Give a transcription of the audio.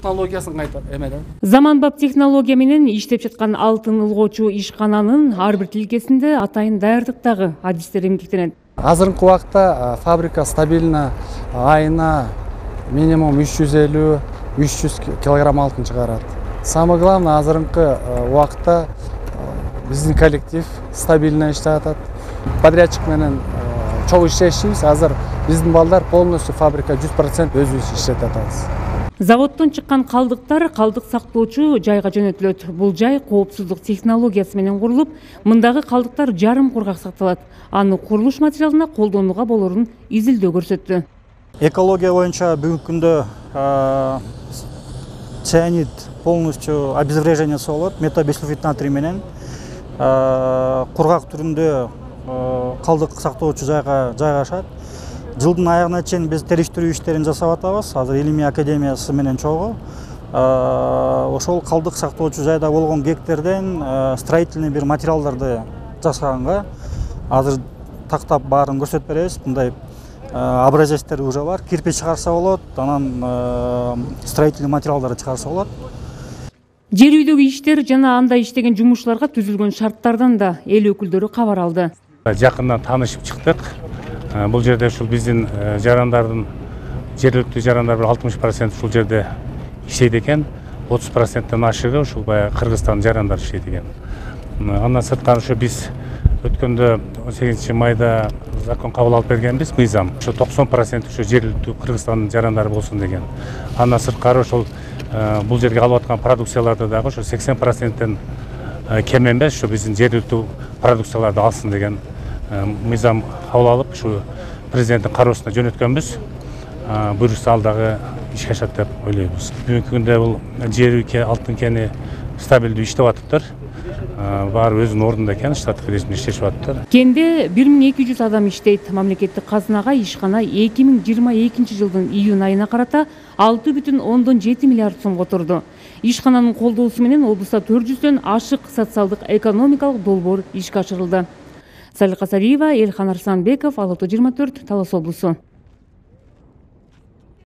технологиясын кайта эмеде. Заманбап технология менен иштеп жаткан алтын ылгоочу ишкананын ар бир тилкесинде атайын даярдыктагы адистер эмгектенет. Азыркы убакта фабрика стабильно айына минимум 350-300 килограмм алтын чыгарат. Самое главное, азыркы убакта биздин коллектив стабильно иштеп атат. Подрядчик менен чогуу иштешибиз. Азыр биздин балдар полностью фабрика 100% өзүбүз иштетип атабыз. Заводдон чыккан калдыктар калдык сактоочу жайга жөнөтүлөт. Бул жай коопсуздук технологиясы менен курулуп, мындагы калдыктар жарым кургак сакталат. Аны курулуш материалына колдонууга болорун изилдөө көрсөттү. Экология боюнча бүгүнкү күндө цианид полностью обезврежениясы болот, метабисульфит натрий менен кургак түрүндө калдык сактоочу жайга жайгашат. Жылдын аягына чейин биз териштирүү иштерин жасап атабыз. Азыр Илимий академиясы менен чогуу ошол калдык сактоочу жайда болгон гектардан строительный бир материалдарды жасаганга азыр тактап баарын көрсөтүп беребиз. Мындай образецтер уже бар. Кирпич чыгарса болот, анан строительный материалдарды чыгарса болот. Жер үйдөгү иштер жана анда иштеген жумушчуларга түзүлгөн шарттардан да эл өкүлдөрү кабар алды. Жакындан таанышып чыктык. Бул жерде ушул биздин жарандардын жергиликтүү жарандар 60% ушул жерде иштейт экен, 30%тен ашыгы ушул баягы Кыргызстан жарандар иштейт экен. Андан сырткары ушу биз өткөндө 18 майда закон кабыл алып бергенбиз, мыйзам. Ушу 90% ушу жергиликтүү Кыргызстандын жарандары болсун деген. Андан сырткары ушул бул жерге алып аткан продукцияларды дагы ушу 80%тен кем эмес, ушу биздин жергиликтүү продукцияларды алсын деген мыйзам кабыл алып, ушу президенттин кароосуна жөнөткөнбүз. Буюрса ал дагы ишке ашат деп ойлойбуз. Бүгүнкү күндө бул жер үйке алтын кени стабилдүү иштеп атыптыр. Баары өзүнүн ордунда экен, штаттык режимде иштешип атыптыр. Кенде 1200 адам иштейт. Мамлекеттик казынага ишкана 2022 жылдын июнь айына карата 6,7 миллиард сом которду. Ишкананын колдоосу менен облуста 400дөн ашык социалдык экономикалык долбоор ишке ашырылды. Салика Сариева, Элхан Арсанбеков, Ала 24, Талас облусу.